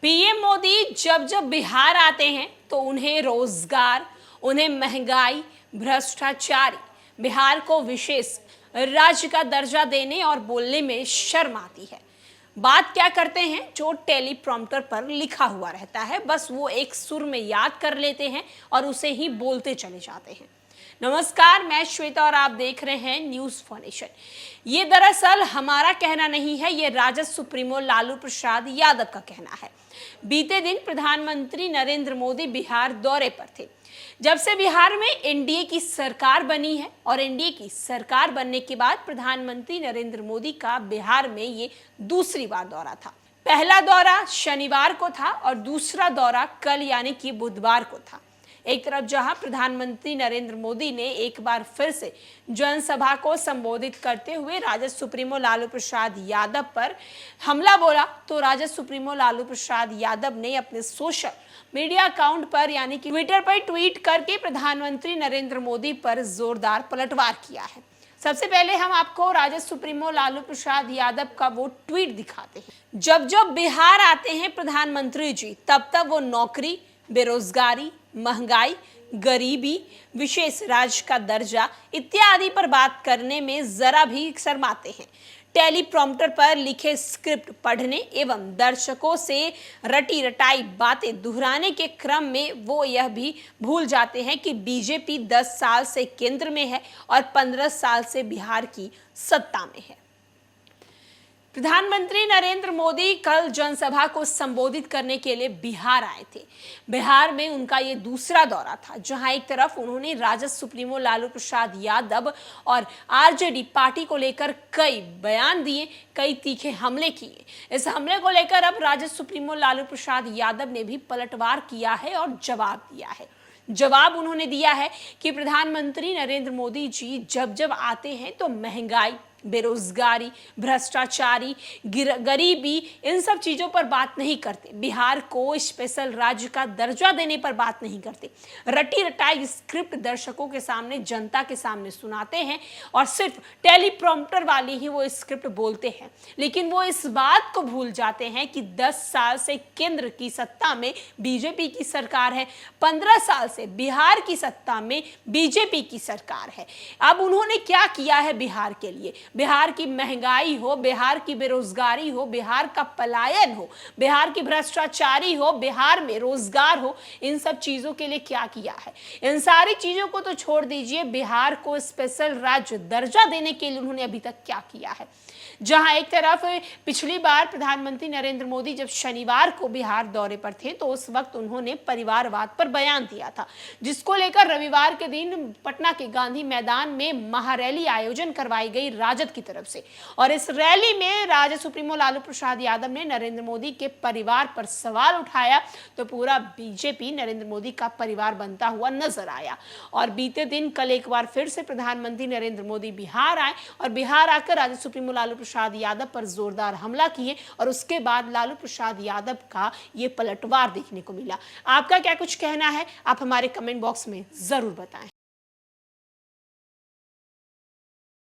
PM Modi जब जब बिहार आते हैं तो उन्हें रोजगार, उन्हें महंगाई, भ्रष्टाचारी, बिहार को विशेष राज्य का दर्जा देने और बोलने में शर्म आती है। बात क्या करते हैं, जो टेलीप्रॉम्प्टर पर लिखा हुआ रहता है बस वो एक सुर में याद कर लेते हैं और उसे ही बोलते चले जाते हैं। नमस्कार, मैं श्वेता और आप देख रहे हैं न्यूज फॉर नेशन। ये दरअसल हमारा कहना नहीं है, ये राजद सुप्रीमो लालू प्रसाद यादव का कहना है। बीते दिन प्रधानमंत्री नरेंद्र मोदी बिहार दौरे पर थे। जब से बिहार में एनडीए की सरकार बनी है और एनडीए की सरकार बनने के बाद प्रधानमंत्री नरेंद्र मोदी का बिहार में ये दूसरी बार दौरा था। पहला दौरा शनिवार को था और दूसरा दौरा कल यानी कि बुधवार को था। एक तरफ जहां प्रधानमंत्री नरेंद्र मोदी ने एक बार फिर से जनसभा को संबोधित करते हुए राजद सुप्रीमो लालू प्रसाद यादव पर हमला बोला, तो राजद सुप्रीमो लालू प्रसाद यादव ने अपने सोशल मीडिया अकाउंट पर यानी कि ट्विटर पर ट्वीट करके प्रधानमंत्री नरेंद्र मोदी पर जोरदार पलटवार किया है। सबसे पहले हम आपको राजद सुप्रीमो लालू प्रसाद यादव का वो ट्वीट दिखाते हैं। जब जब बिहार आते हैं प्रधानमंत्री जी, तब तब वो नौकरी, बेरोजगारी, महंगाई, गरीबी, विशेष राज्य का दर्जा इत्यादि पर बात करने में जरा भी शर्माते हैं। टेलीप्रॉम्प्टर पर लिखे स्क्रिप्ट पढ़ने एवं दर्शकों से रटी रटाई बातें दोहराने के क्रम में वो यह भी भूल जाते हैं कि बीजेपी 10 साल से केंद्र में है और 15 साल से बिहार की सत्ता में है। प्रधानमंत्री नरेंद्र मोदी कल जनसभा को संबोधित करने के लिए बिहार आए थे। बिहार में उनका ये दूसरा दौरा था, जहां एक तरफ उन्होंने राजद सुप्रीमो लालू प्रसाद यादव और आरजेडी पार्टी को लेकर कई बयान दिए, कई तीखे हमले किए। इस हमले को लेकर अब राजद सुप्रीमो लालू प्रसाद यादव ने भी पलटवार किया है और जवाब दिया है। जवाब उन्होंने दिया है कि प्रधानमंत्री नरेंद्र मोदी जी जब जब आते हैं तो महंगाई, बेरोजगारी, भ्रष्टाचारी, गरीबी, इन सब चीज़ों पर बात नहीं करते। बिहार को स्पेशल राज्य का दर्जा देने पर बात नहीं करते। रटी रटाई स्क्रिप्ट दर्शकों के सामने, जनता के सामने सुनाते हैं और सिर्फ टेलीप्रॉम्प्टर वाली ही वो स्क्रिप्ट बोलते हैं। लेकिन वो इस बात को भूल जाते हैं कि 10 साल से केंद्र की सत्ता में बीजेपी की सरकार है, 15 साल से बिहार की सत्ता में बीजेपी की सरकार है। अब उन्होंने क्या किया है बिहार के लिए? बिहार की महंगाई हो, बिहार की बेरोजगारी हो, बिहार का पलायन हो, बिहार की भ्रष्टाचारी हो, बिहार में रोजगार हो, इन सब चीजों के लिए क्या किया है? इन सारी चीजों को तो छोड़ दीजिए, बिहार को स्पेशल राज्य दर्जा देने के लिए उन्होंने अभी तक क्या किया है? जहां एक तरफ पिछली बार प्रधानमंत्री नरेंद्र मोदी जब शनिवार को बिहार दौरे पर थे तो उस वक्त उन्होंने परिवारवाद पर बयान दिया था, जिसको लेकर रविवार के दिन पटना के गांधी मैदान में महारैली आयोजन करवाई गई राजद की तरफ से। और इस रैली में राजद सुप्रीमो लालू प्रसाद यादव ने नरेंद्र मोदी के परिवार पर सवाल उठाया तो पूरा बीजेपी नरेंद्र मोदी का परिवार बनता हुआ नजर आया। और बीते दिन कल एक बार फिर से प्रधानमंत्री नरेंद्र मोदी बिहार आए और बिहार आकर राजद सुप्रीमो लालू प्रसाद यादव पर जोरदार हमला किए और उसके बाद लालू प्रसाद यादव का ये पलटवार देखने को मिला। आपका क्या कुछ कहना है? आप हमारे कमेंट बॉक्स में जरूर बताएं।